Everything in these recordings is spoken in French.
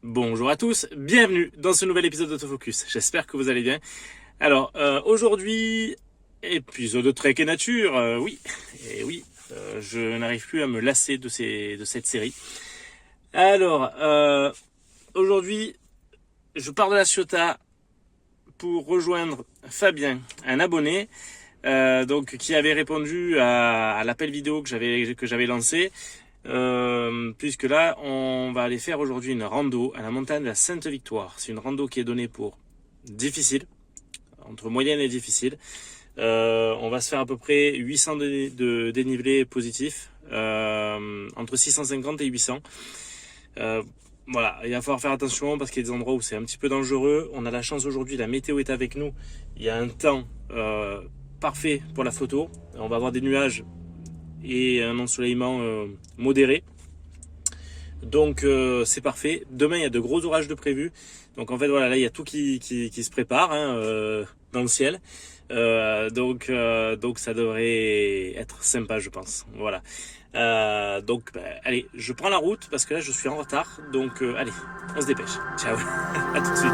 Bonjour à tous, bienvenue dans ce nouvel épisode d'Autofocus. J'espère que vous allez bien. Alors aujourd'hui, épisode Trek et Nature, oui, je n'arrive plus à me lasser de cette série. Alors aujourd'hui, je pars de la Ciotat pour rejoindre Fabien, un abonné, qui avait répondu à l'appel vidéo que j'avais lancé. Puisque là on va aller faire aujourd'hui une rando à la montagne de la Sainte-Victoire. C'est une rando qui est donnée pour difficile, entre moyenne et difficile. On va se faire à peu près 800 de dénivelé positif, entre 650 et 800. Voilà, il va falloir faire attention parce qu'il y a des endroits où c'est un petit peu dangereux. On a la chance aujourd'hui, la météo est avec nous. Il y a un temps parfait pour la photo. On va avoir des nuages et un ensoleillement modéré, donc c'est parfait. Demain il y a de gros orages de prévus, donc en fait voilà, là il y a tout qui se prépare dans le ciel, donc ça devrait être sympa, je pense. Voilà, allez, je prends la route parce que là je suis en retard, donc allez, on se dépêche. Ciao, à tout de suite.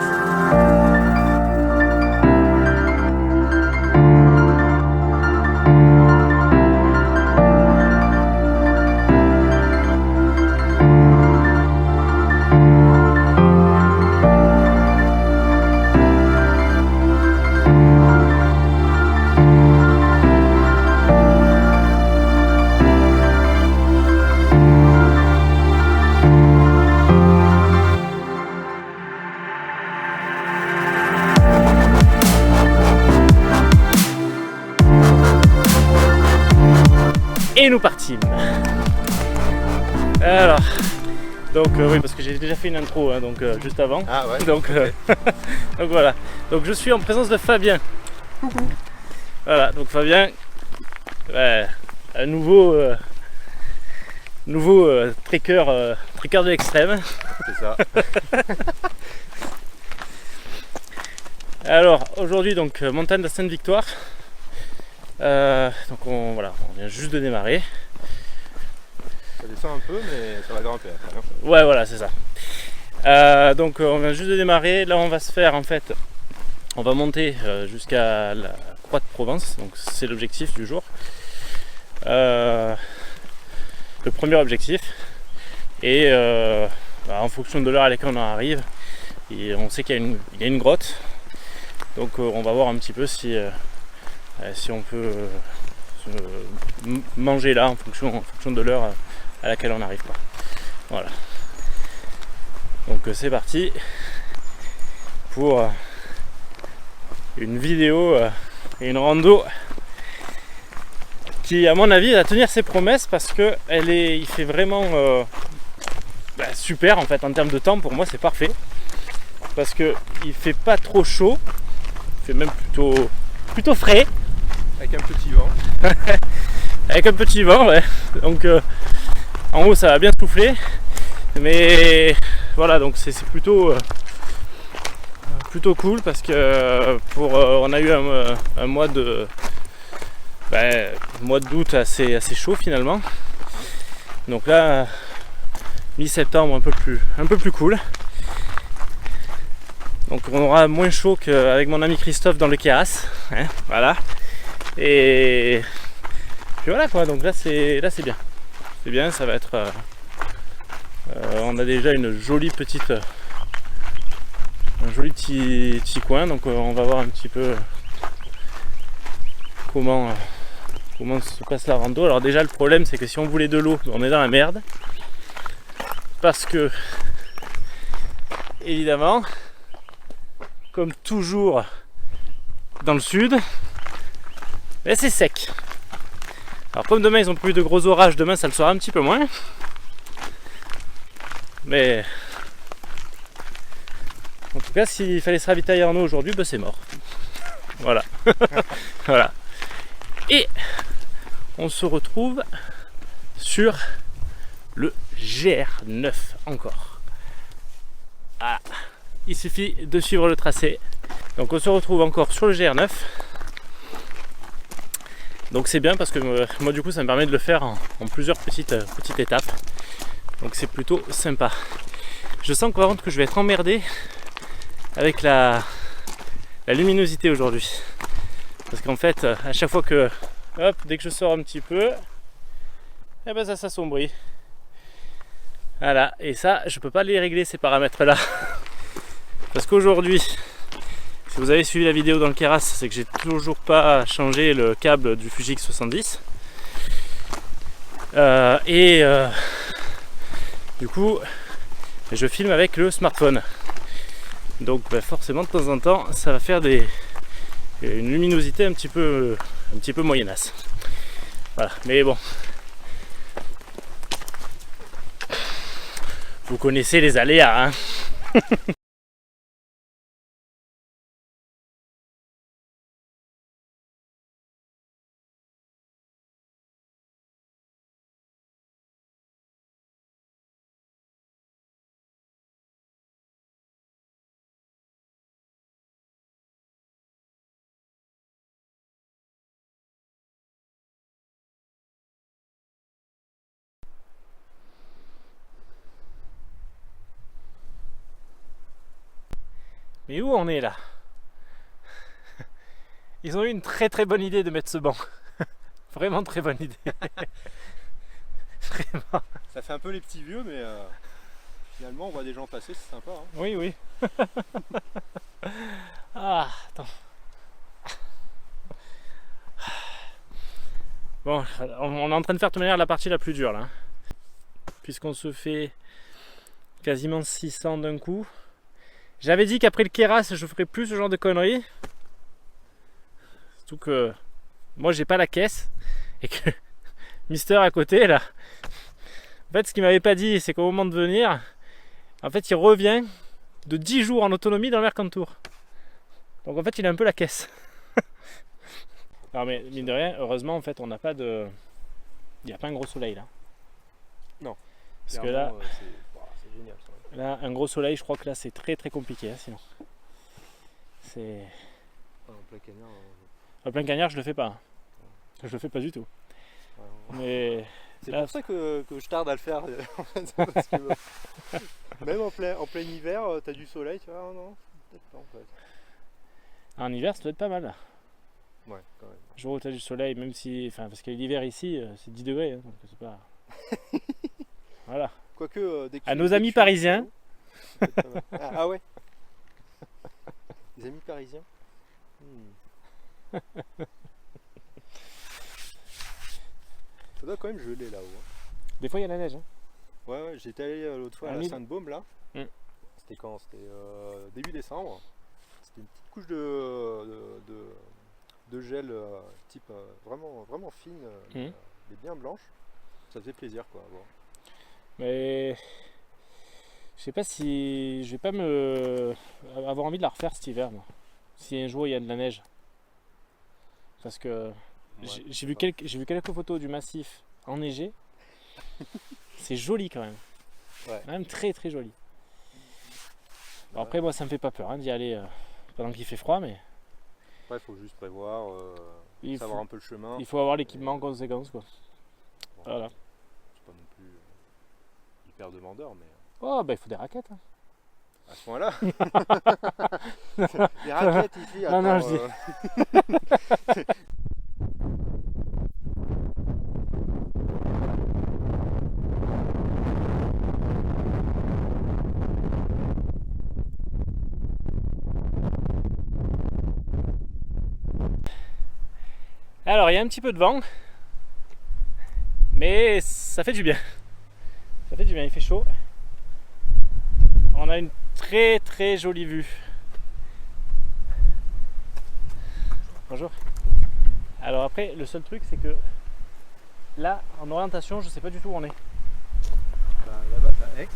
Et nous partîmes. Alors, oui, parce que j'ai déjà fait une intro, juste avant. Ah ouais. Donc voilà. Donc je suis en présence de Fabien. Coucou. Voilà, donc Fabien, un nouveau trekker de l'extrême. C'est ça. Alors aujourd'hui, montagne de la Sainte-Victoire. On vient juste de démarrer. Ça descend un peu, mais ça va grimper après. Hein. Ouais, voilà, c'est ça. On vient juste de démarrer. Là, on va se faire on va monter jusqu'à la Croix de Provence. Donc, c'est l'objectif du jour. Le premier objectif. Et en fonction de l'heure à laquelle on en arrive, on sait qu'il y a une grotte. Donc, on va voir un petit peu si on peut manger là en fonction de l'heure à laquelle on arrive, quoi. Voilà. Donc c'est parti pour une vidéo et une rando qui, à mon avis, va tenir ses promesses parce que il fait vraiment super en fait en termes de temps. Pour moi, c'est parfait parce que il fait pas trop chaud, il fait même plutôt frais. Avec un petit vent. Avec un petit vent, ouais. Donc en haut ça va bien souffler. Mais voilà, donc c'est plutôt cool parce que on a eu un mois d'août assez chaud finalement. Donc là, mi-septembre un peu plus cool. Donc on aura moins chaud qu'avec mon ami Christophe dans le Queyras, hein, voilà. Et puis voilà quoi, donc là c'est bien. C'est bien, ça va être. On a déjà un joli petit coin, donc on va voir un petit peu comment se passe la rando. Alors déjà le problème c'est que si on voulait de l'eau, on est dans la merde. Parce que évidemment, comme toujours dans le sud, mais c'est sec. Alors comme demain ils ont prévu de gros orages, demain ça le sera un petit peu moins. Mais en tout cas, s'il fallait se ravitailler en eau aujourd'hui, c'est mort. Voilà. Voilà. Et on se retrouve sur le GR9 encore. Ah, il suffit de suivre le tracé. Donc on se retrouve encore sur le GR9. Donc c'est bien parce que moi du coup ça me permet de le faire en plusieurs petites étapes. Donc c'est plutôt sympa. je sens par contre que je vais être emmerdé avec la luminosité aujourd'hui. Parce qu'en fait, à chaque fois que, hop, dès que je sors un petit peu, eh ben ça s'assombrit. Voilà, et ça, je peux pas les régler ces paramètres-là. Parce qu'aujourd'hui, si vous avez suivi la vidéo dans le Keras, c'est que j'ai toujours pas changé le câble du Fuji X70. Du coup, je filme avec le smartphone. Donc forcément de temps en temps, ça va faire une luminosité un petit peu moyennasse. Voilà, mais bon. Vous connaissez les aléas, hein. Mais où on est là? Ils ont eu une très très bonne idée de mettre ce banc. Vraiment très bonne idée. Vraiment. Ça fait un peu les petits vieux, mais finalement on voit des gens passer, c'est sympa. Hein. Oui, oui. Ah, attends. Bon, on est en train de faire de toute manière la partie la plus dure là. Puisqu'on se fait quasiment 600 d'un coup. J'avais dit qu'après le Keras, je ferais plus ce genre de conneries. Surtout que moi j'ai pas la caisse et que Mister à côté là. En fait, ce qu'il m'avait pas dit, c'est qu'au moment de venir, en fait, il revient de 10 jours en autonomie dans le Mercantour. Donc en fait, il a un peu la caisse. Non mais mine de rien, heureusement en fait, on n'a pas de, il n'y a pas un gros soleil là. Non. Parce que là, c'est génial ça. Là, un gros soleil, je crois que là c'est très très compliqué hein, sinon. C'est. En plein cagnard. En plein cagnard, je le fais pas. Hein. Je le fais pas du tout. Mais. C'est là, pour ça que je tarde à le faire. Parce que, même en plein hiver, t'as du soleil, tu vois, non? Peut-être pas en fait. en hiver, ça doit être pas mal. Ouais, quand même. Le jour où t'as du soleil, même si. Enfin, parce que l'hiver ici, c'est 10 degrés, hein, donc c'est pas. Voilà. Quoique, dès que À nos amis parisiens. Ah ouais. Les amis parisiens. Ça doit quand même geler là-haut. Hein. Des fois, il y a la neige. Hein. Ouais, j'étais allé l'autre fois à la Sainte-Baume là. C'était quand? C'était début décembre. C'était une petite couche de gel type vraiment fine, mais bien blanche. Ça faisait plaisir quoi à voir. Mais je sais pas si je vais pas avoir envie de la refaire cet hiver moi. Si un jour il y a de la neige. Parce que j'ai vu quelques photos du massif enneigé. C'est joli quand même. Ouais. Quand même très très joli. Bon, après moi ça me fait pas peur hein, d'y aller pendant qu'il fait froid mais. Après il faut juste prévoir, savoir un peu le chemin. Il faut avoir l'équipement en conséquence quoi. Bon, voilà. C'est pas non plus hyper demandeur mais. Oh bah il faut des raquettes. Hein. À ce point-là. Des raquettes ici. Attends, non, je dis. Alors il y a un petit peu de vent, mais ça fait du bien. Ça fait du bien, il fait chaud. On a une très très jolie vue. Bonjour. Alors après, le seul truc c'est que là, en orientation, je sais pas du tout où on est. Bah, là-bas t'as Aix.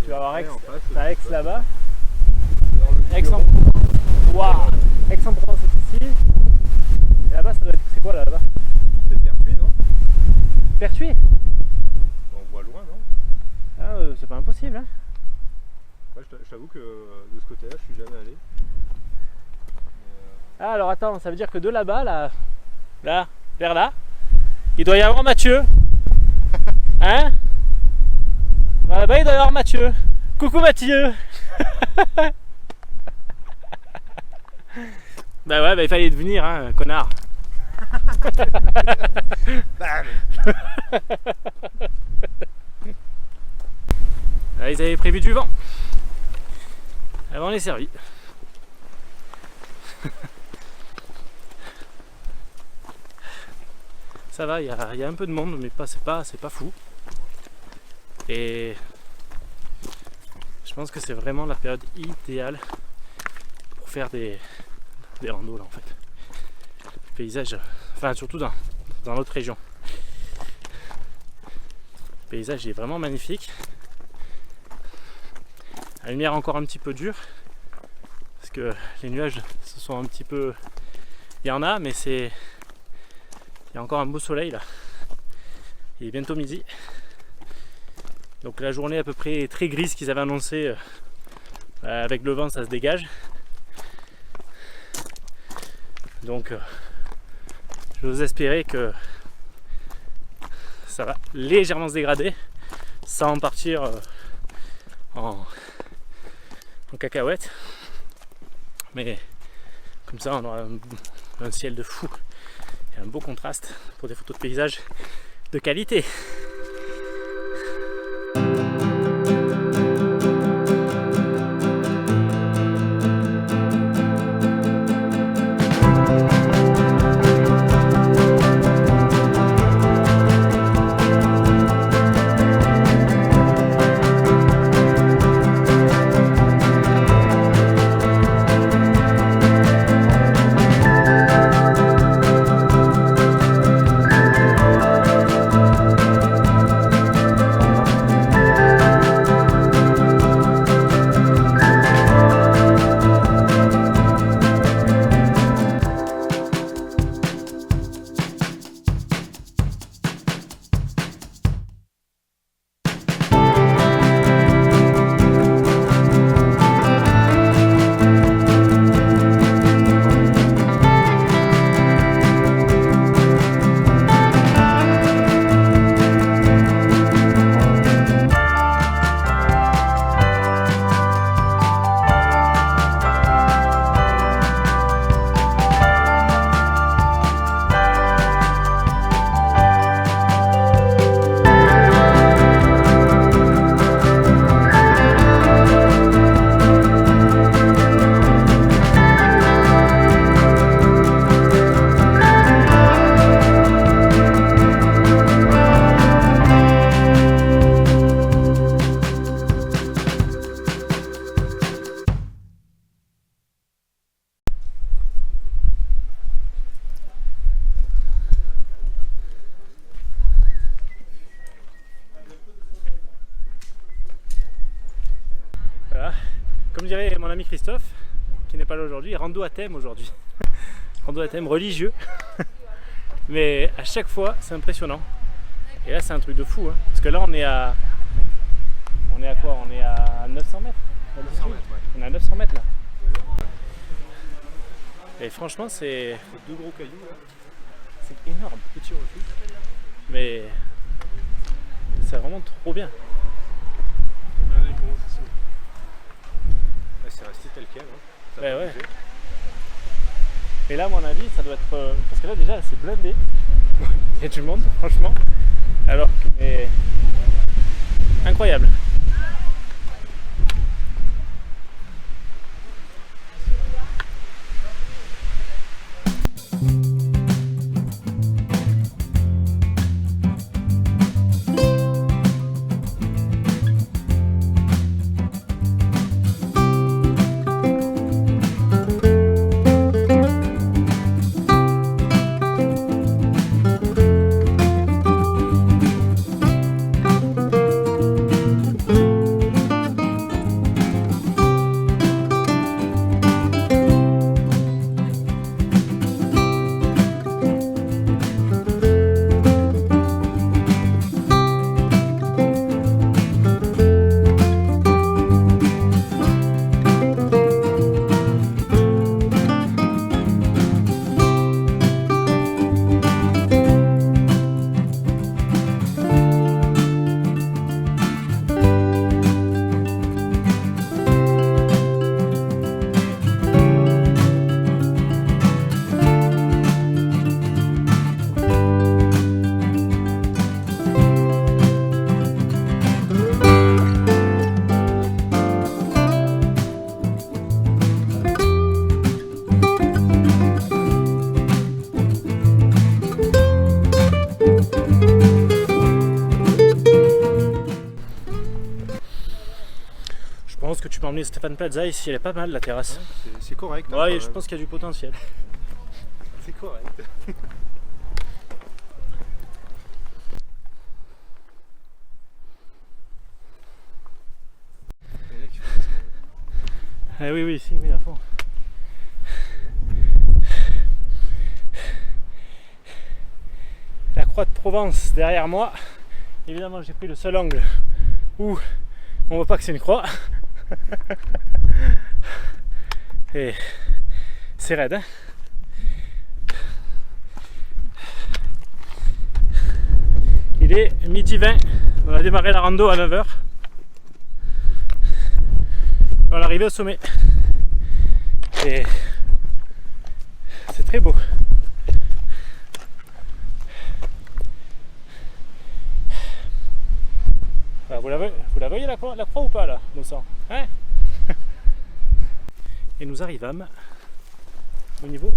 Tu vas voir Aix, t'as Aix là-bas. Aix-en-Provence c'est ici. Et là-bas, ça doit être. C'est quoi là-bas? Peut-être Pertuis, non? Pertuis? On voit loin, non? Ah, c'est pas impossible, hein? Ouais, je t'avoue que de ce côté-là, je suis jamais allé. Ah, alors attends, ça veut dire que de là-bas, là, vers là, il doit y avoir Mathieu. Hein? Là-bas, il doit y avoir Mathieu. Coucou Mathieu. Bah ouais, bah il fallait venir, hein, connard. Ah, ils avaient prévu du vent. Avant on est servi. Ça va, il y a un peu de monde, mais c'est pas fou. Et je pense que c'est vraiment la période idéale pour faire des randos là en fait. Le paysage, enfin surtout dans notre région. Le paysage est vraiment magnifique. La lumière encore un petit peu dure parce que les nuages se sont un petit peu. Il y en a, mais il y a encore un beau soleil là. Il est bientôt midi. Donc la journée à peu près très grise qu'ils avaient annoncé, avec le vent ça se dégage. Donc j'ose espérer que ça va légèrement se dégrader sans partir en cacahuète. Mais comme ça on aura un ciel de fou et un beau contraste pour des photos de paysage de qualité. Voilà. Comme dirait mon ami Christophe, qui n'est pas là aujourd'hui, rando à thème aujourd'hui. Rando à thème religieux. Mais à chaque fois, c'est impressionnant. Et là, c'est un truc de fou. Hein. Parce que là, on est à quoi? On est à 900 mètres. 900 mètres, ouais. On est à 900 mètres là. Et franchement, c'est Deux gros cailloux là. c'est énorme. Petit refuge. Mais c'est vraiment trop bien. C'est resté tel quel. Hein. Ça Ouais, va ouais. bouger. Et là, à mon avis, ça doit être. Parce que là, déjà, c'est blindé. Il y a du monde, franchement. Alors que. Mais. Incroyable. tu m'as emmené Stéphane Plaza ici, elle est pas mal la terrasse. Ouais, c'est correct. Hein, Ouais, je pense qu'il y a du potentiel. c'est correct. Ah oui, oui, si, oui, à fond. La croix de Provence derrière moi. Évidemment, j'ai pris le seul angle où on voit pas que c'est une croix. Et c'est raide, hein. Il est midi 20. On a démarré la rando à 9h. On est arrivé au sommet. Et c'est très beau. Alors, vous la voyez la croix ou pas là, mon sang, hein? Et nous arrivâmes au niveau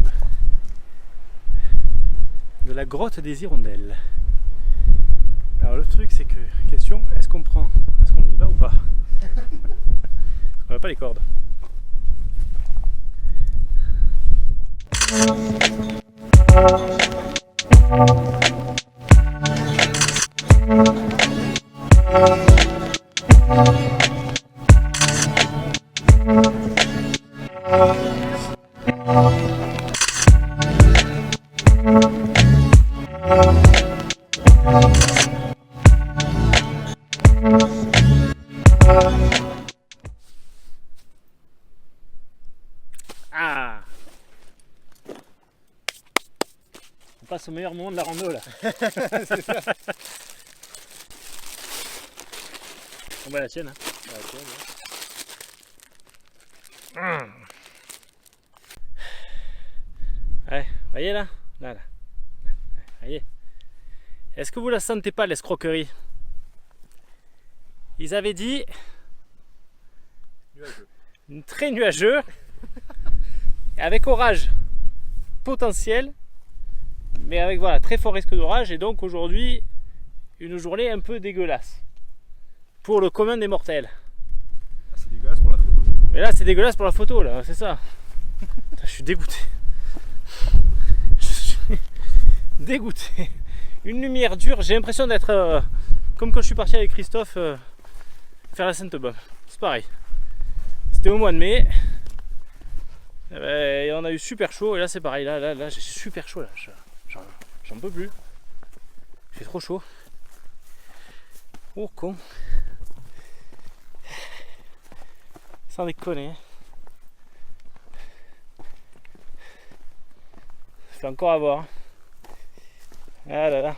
de la grotte des Hirondelles. Alors le truc c'est que, question, est-ce qu'on y va ou pas? Parce qu'on n'a pas les cordes. Ah, on passe au meilleur moment de la rando là. C'est ça. On va la tienne, hein. Ah, tiens, ouais. Ouais, voyez là, là. Voyez. Est-ce que vous la sentez pas l'escroquerie? Ils avaient dit Nuageux. très nuageux, avec orage potentiel, mais avec voilà très fort risque d'orage, et donc aujourd'hui une journée un peu dégueulasse pour le commun des mortels. Ah, c'est dégueulasse pour la photo. Mais là c'est dégueulasse pour la photo là, c'est ça. Putain, je suis dégoûté. Je suis dégoûté. Une lumière dure, j'ai l'impression d'être comme quand je suis parti avec Christophe faire la Sainte-Baume. C'est pareil. C'était au mois de mai. Et on a eu super chaud et là c'est pareil. Là j'ai super chaud là. J'en peux plus. Il fait trop chaud. Oh con. Sans déconner. Ça fait encore à voir. Ah là là.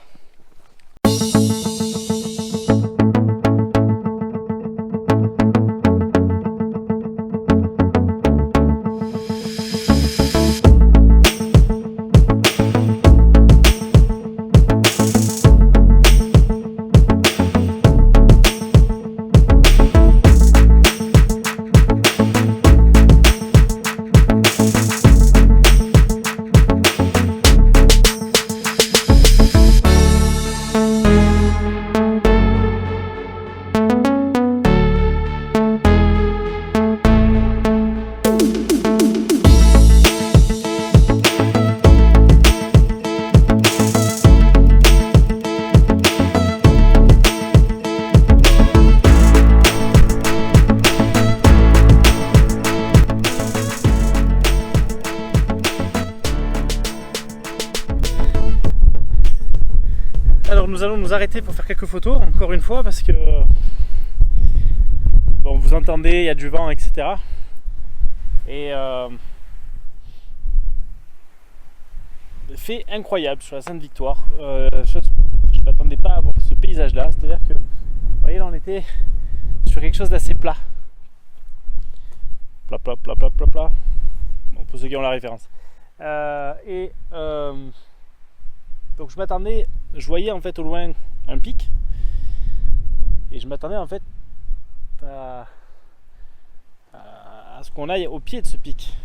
Alors nous allons nous arrêter pour faire quelques photos, encore une fois, parce que bon, vous entendez, il y a du vent, etc. Et fait incroyable sur la Sainte-Victoire. Je ne m'attendais pas à voir ce paysage-là, c'est-à-dire que, vous voyez, là on était sur quelque chose d'assez plat. Plat, plat, plat, plat, plat, plat. Bon, pour ceux qui ont la référence. Donc je voyais en fait au loin un pic, et je m'attendais en fait à ce qu'on aille au pied de ce pic.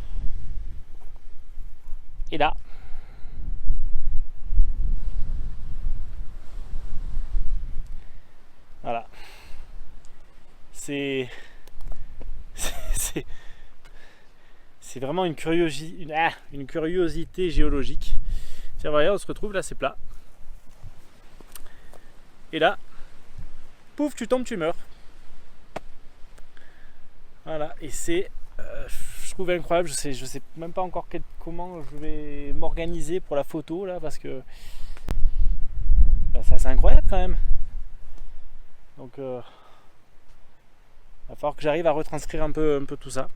Et là, voilà, c'est c'est vraiment une curiosité géologique. Tiens, voilà, on se retrouve là, c'est plat. Et là, pouf, tu tombes, tu meurs. Voilà, et c'est, je trouve incroyable. Je sais même pas encore comment je vais m'organiser pour la photo là, parce que ça c'est incroyable quand même. Donc, il va falloir que j'arrive à retranscrire un peu tout ça.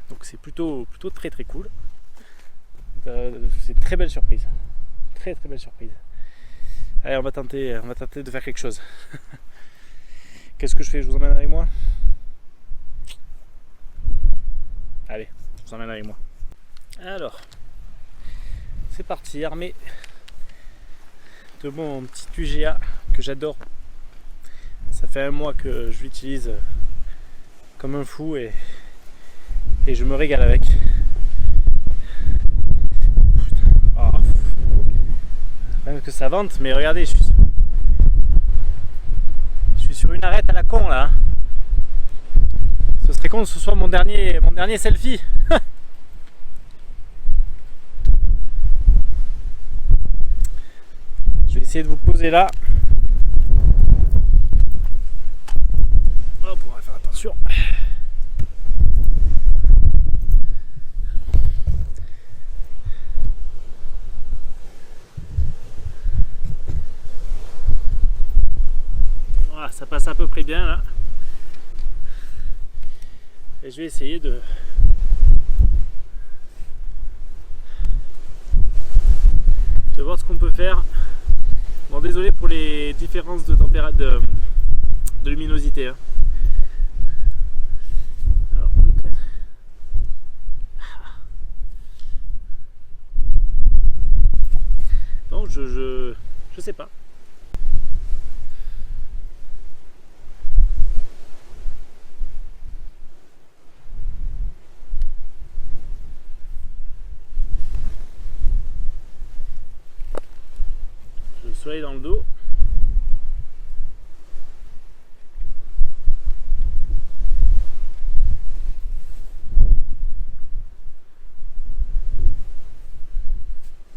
Donc c'est plutôt très très cool. C'est une très belle surprise. Très très belle surprise. Allez, on va tenter de faire quelque chose. Qu'est-ce que je fais? Je vous emmène avec moi? Allez, je vous emmène avec moi. Alors, c'est parti, armé de mon petit UGA que j'adore. Ça fait un mois que je l'utilise comme un fou et je me régale avec. Oh. Même que ça vente, mais regardez, je suis sur une arête à la con là. Ce serait con que ce soit mon dernier selfie. Je vais essayer de vous poser là. Hop, on va faire attention. Voilà, ça passe à peu près bien là. Et je vais essayer de voir ce qu'on peut faire. Bon, désolé pour les différences de température, de luminosité. Hein. Alors, peut-être. Non, je sais pas. Le soleil dans le dos.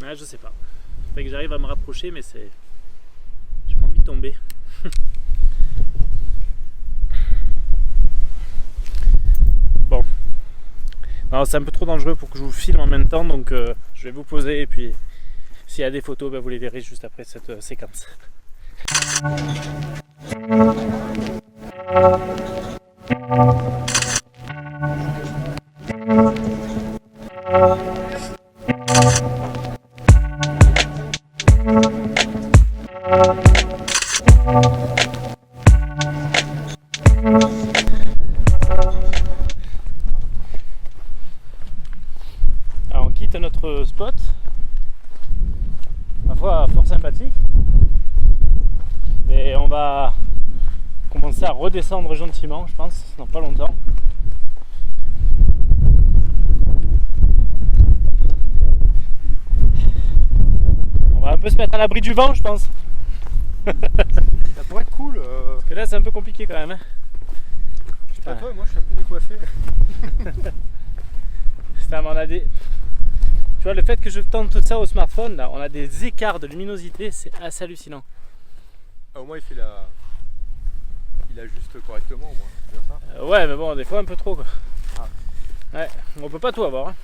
Ah, je sais pas. Faudrait que j'arrive à me rapprocher, mais c'est. J'ai pas envie de tomber. Bon. Non, c'est un peu trop dangereux pour que je vous filme en même temps, donc je vais vous poser et puis. S'il y a des photos, vous les verrez juste après cette séquence. Alors on quitte notre spot. Fort sympathique, mais on va commencer à redescendre gentiment, je pense, dans pas longtemps. On va un peu se mettre à l'abri du vent, je pense. Ça pourrait être cool. Parce que là c'est un peu compliqué quand même. Hein. Je sais pas toi, moi je suis un peu décoiffé. Putain, mais on a des... Tu vois, le fait que je tente ça au smartphone, là, on a des écarts de luminosité, c'est assez hallucinant. Ah, au moins il ajuste correctement au moins, c'est bien ça. Ouais, mais bon, des fois un peu trop quoi. Ah. Ouais, on peut pas tout avoir. Hein.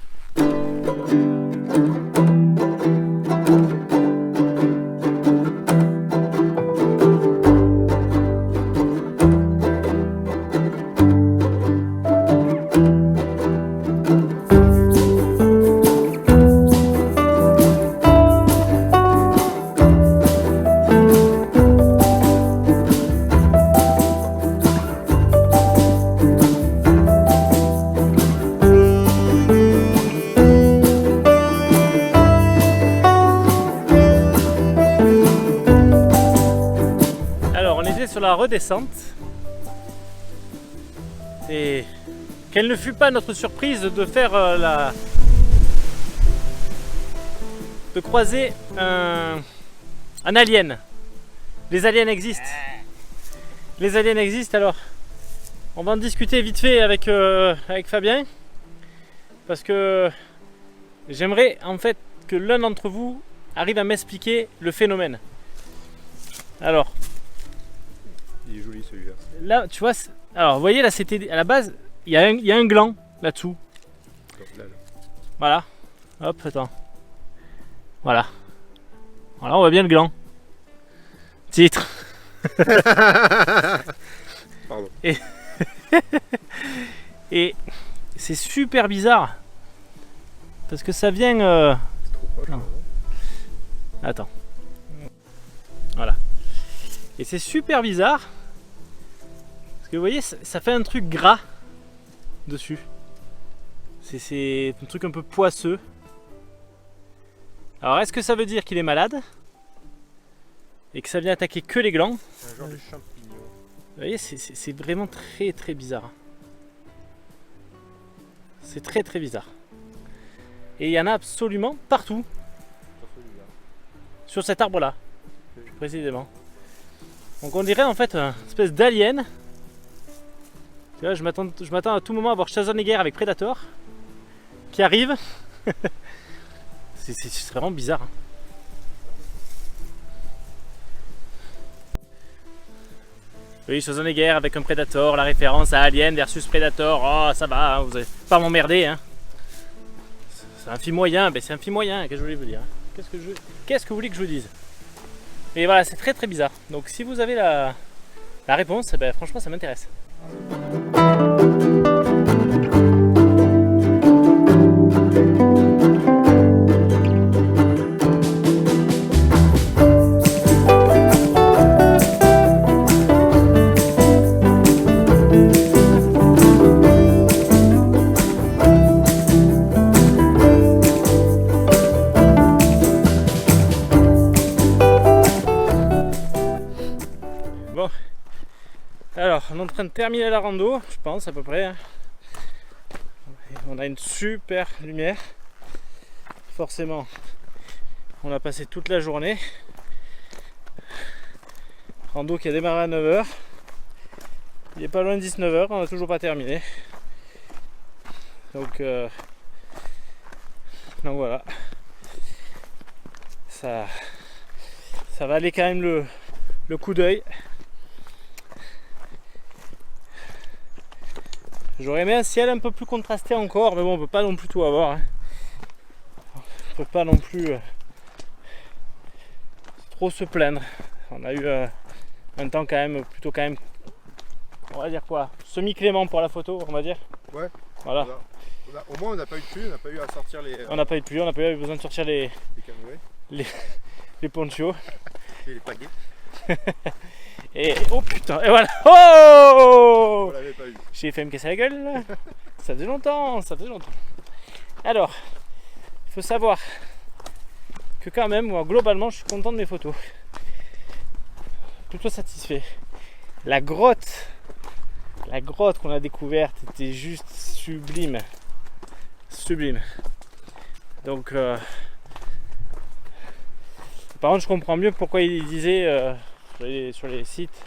Sur la redescente et quelle ne fut pas notre surprise de faire de croiser un alien. Les aliens existent. Les aliens existent alors. on va en discuter vite fait avec Fabien. Parce que j'aimerais en fait que l'un d'entre vous arrive à m'expliquer le phénomène. Alors, il est joli celui-là. là, tu vois, alors vous voyez là, c'était à la base, il y a un gland là-dessous. Là. Voilà. Hop, attends. Voilà. Voilà, on voit bien le gland. Titre. Pardon. Et c'est super bizarre. Parce que ça vient... C'est trop proche. Non. Attends. Voilà. Et c'est super bizarre. Parce que vous voyez, ça fait un truc gras dessus. C'est un truc un peu poisseux. Alors est-ce que ça veut dire qu'il est malade? Et que ça vient attaquer que les glands? C'est un genre de champignon. Vous voyez, c'est vraiment très très bizarre. C'est très très bizarre. Et il y en a absolument partout. Sur cet arbre là. Précisément. Donc on dirait en fait une espèce d'alien. Tu vois, je m'attends à tout moment à voir Schwarzenegger avec Predator qui arrive. C'est vraiment bizarre. Hein. Oui, Schwarzenegger avec un Predator, la référence à Alien versus Predator. Oh, ça va, hein, vous allez pas m'emmerder. Hein. C'est un film moyen, ben c'est un film moyen, qu'est-ce que je voulais vous dire? Qu'est-ce que vous voulez que je vous dise? Et voilà, c'est très très bizarre. Donc si vous avez la réponse, ben, franchement ça m'intéresse. Bon, alors on est en train de terminer la rando, je pense à peu près. On a une super lumière. Forcément, on a passé toute la journée. Rando qui a démarré à 9h. Il est pas loin de 19h, on n'a toujours pas terminé. Donc voilà. Ça va aller quand même le coup d'œil. J'aurais aimé un ciel un peu plus contrasté encore, mais bon, on peut pas non plus tout avoir. Hein. On peut pas non plus trop se plaindre. On a eu un temps quand même, plutôt quand même, on va dire quoi, semi-clément pour la photo, on va dire. Ouais. Voilà. Au moins on n'a pas eu de pluie, on n'a pas eu à sortir les. On n'a pas eu de pluie, on n'a pas eu besoin de sortir les canoës. Les ponchos. Et les pagaies. Et oh putain, et voilà. Oh, On l'avait pas eu. j'ai fait me casser la gueule là. Ça faisait longtemps, ça faisait longtemps. Alors, il faut savoir que quand même, moi, globalement, je suis content de mes photos. Plutôt satisfait. La grotte qu'on a découverte était juste sublime. Sublime. Donc, par contre, je comprends mieux pourquoi il disait sur les sites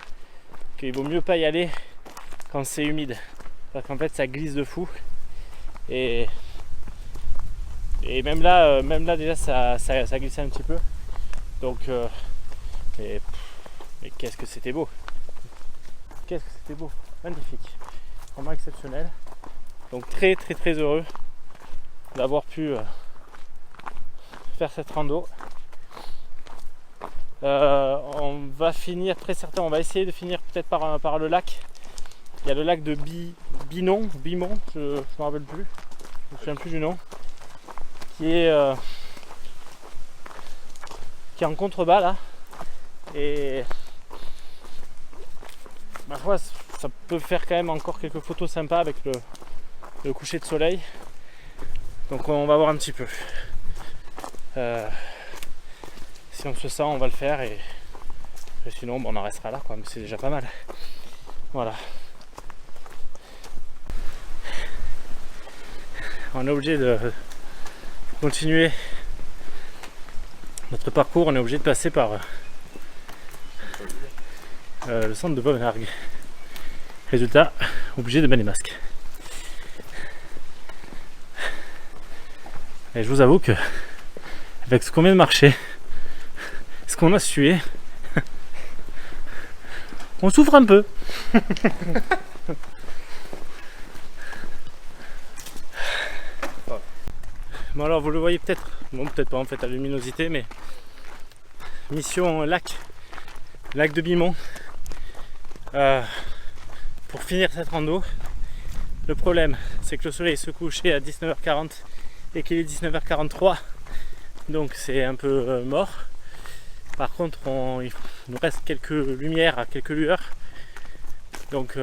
qu'il vaut mieux pas y aller quand c'est humide. Parce qu'en fait, ça glisse de fou. Et même là déjà, ça glissait un petit peu. Donc, mais qu'est-ce que c'était beau! Qu'est-ce que c'était beau! Magnifique! Vraiment exceptionnel. Donc, très très très heureux d'avoir pu faire cette rando. On va finir très certain, on va essayer de finir peut-être par le lac. Il y a le lac de Bimont, je ne me rappelle plus, je me souviens plus du nom, qui est en contrebas là. Et ma foi, ça peut faire quand même encore quelques photos sympas avec le coucher de soleil. Donc on va voir un petit peu. Si on se sent, on va le faire et sinon bon, on en restera là quoi, mais c'est déjà pas mal. Voilà. On est obligé de continuer notre parcours, on est obligé de passer par le centre de Bovenargues. Résultat, obligé de mettre les masques. Et je vous avoue que avec ce qu'on vient de marcher, ce qu'on a sué, on souffre un peu. Bon alors vous le voyez peut-être, bon peut-être pas en fait à la luminosité, mais mission lac de Bimont pour finir cette rando. Le problème c'est que le soleil se couchait à 19h40 et qu'il est 19h43, donc c'est un peu mort. Par contre il nous reste quelques lumières, quelques lueurs, donc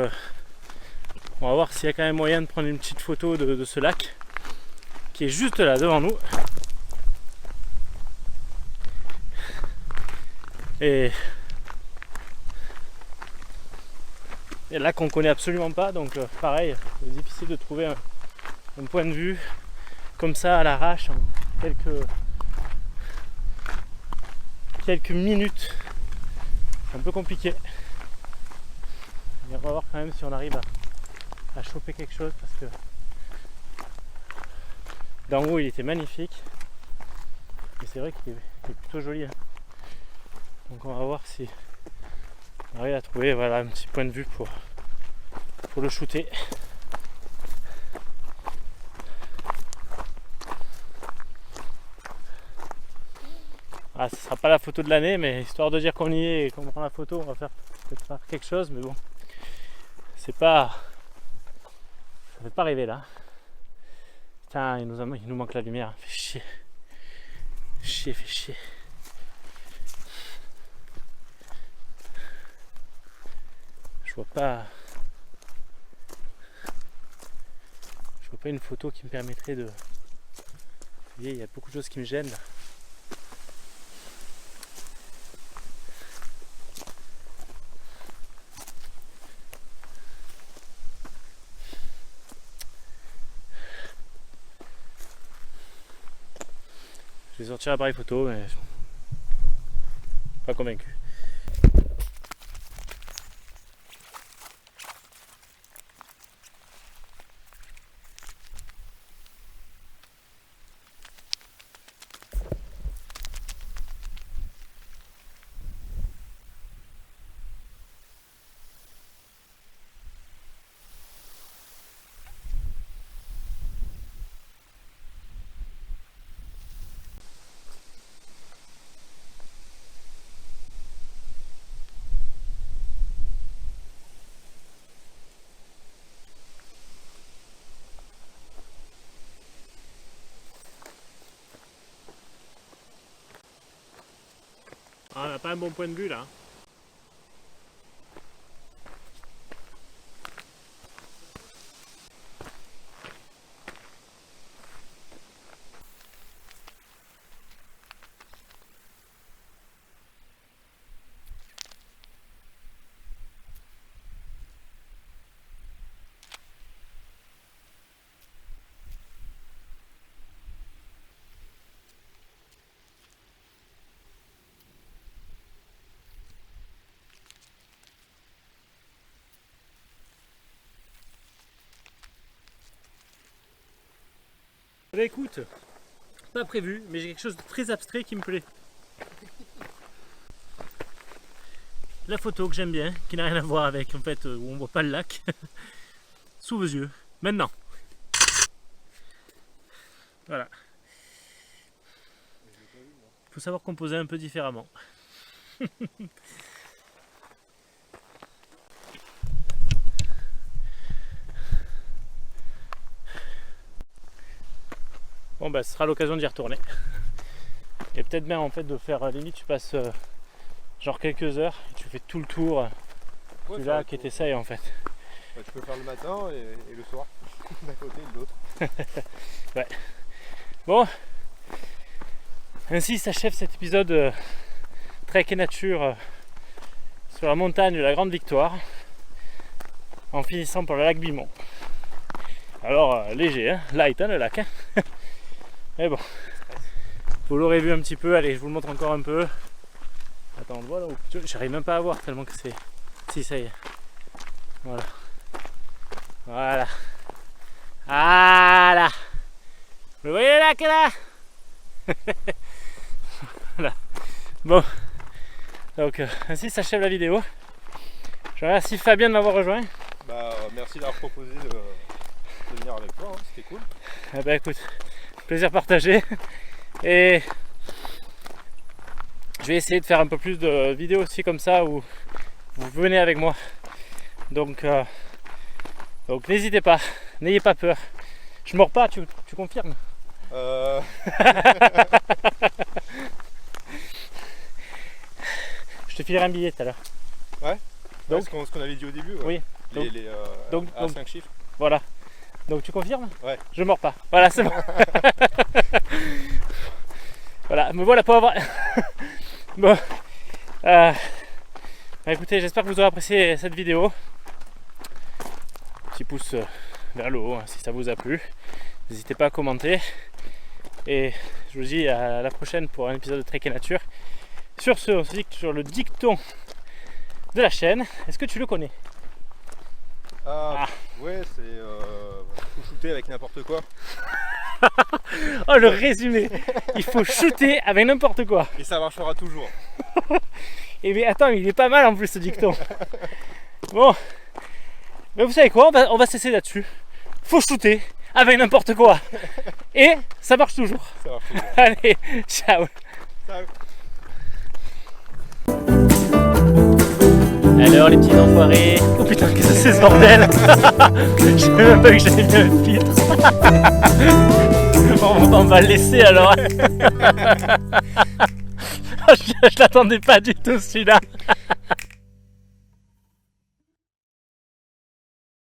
on va voir s'il y a quand même moyen de prendre une petite photo de ce lac qui est juste là devant nous. Et là qu'on connaît absolument pas, donc pareil, c'est difficile de trouver un point de vue comme ça à l'arrache en quelques minutes. C'est un peu compliqué. Et on va voir quand même si on arrive à choper quelque chose, parce que d'en haut il était magnifique, mais c'est vrai qu'il est plutôt joli, hein. Donc on va voir si on arrive à trouver, voilà, un petit point de vue pour le shooter. Ah, ce sera pas la photo de l'année, mais histoire de dire qu'on y est et qu'on prend la photo, on va peut-être faire quelque chose, mais bon, c'est pas, ça fait pas rêver là. Putain, il nous manque la lumière, fait chier. Fait chier. Je vois pas une photo qui me permettrait de... Vous voyez, il y a beaucoup de choses qui me gênent là. Je vais sortir l'appareil photo, mais pas convaincu. Ah, on n'a pas un bon point de vue là. Bah écoute, pas prévu, mais j'ai quelque chose de très abstrait qui me plaît. La photo que j'aime bien, qui n'a rien à voir avec en fait où on voit pas le lac, sous vos yeux, maintenant. Voilà. Il faut savoir composer un peu différemment. Bon bah ce sera l'occasion d'y retourner. Et peut-être bien en fait de faire limite tu passes genre quelques heures et tu fais tout le tour du lac et t'essayes en fait. Bah, tu peux faire le matin et le soir, d'un côté et de l'autre. Ouais. Bon, ainsi s'achève cet épisode Trek et Nature sur la montagne de la Grande Victoire, en finissant par le lac Bimont. Alors léger, hein, light hein, le lac. Hein. Mais bon, vous l'aurez vu un petit peu, allez je vous le montre encore un peu. Attends, on le voit là, j'arrive même pas à voir tellement que c'est... Si ça y est, voilà. Voilà. Voilà. Vous voyez là qu'elle a. Voilà. Bon. Donc ainsi s'achève la vidéo. Je remercie Fabien de m'avoir rejoint. Bah, merci d'avoir proposé de venir avec toi, hein, c'était cool. Eh ben écoute, plaisir partagé. Et je vais essayer de faire un peu plus de vidéos aussi comme ça où vous venez avec moi. Donc n'hésitez pas, n'ayez pas peur. Je mords pas, tu confirmes? Je te filerai un billet tout à l'heure. Ouais. Donc, ce qu'on avait dit au début. Ouais. Oui. Donc, à 5 chiffres. Voilà. Donc tu confirmes? Ouais. Je mords pas. Voilà, c'est bon. Voilà, me voilà pour avoir. Bon. Bah, écoutez, j'espère que vous aurez apprécié cette vidéo. Petit pouce vers le haut hein, si ça vous a plu. N'hésitez pas à commenter. Et je vous dis à la prochaine pour un épisode de Trek et Nature. Sur ce, on se dit sur le dicton de la chaîne. Est-ce que tu le connais? Ouais, c'est faut shooter avec n'importe quoi. Oh le résumé. Il faut shooter avec n'importe quoi. Et ça marchera toujours. Et mais attends, il est pas mal en plus ce dicton. Bon. Mais vous savez quoi, on va cesser là-dessus. Faut shooter avec n'importe quoi. Et ça marche toujours. Ça marche toujours. Allez, ciao. Ciao. Alors les petits enfoirés. Oh putain, qu'est-ce que c'est ce bordel. Je savais même pas que j'avais mis un filtre. On va le laisser alors. Je l'attendais pas du tout celui-là.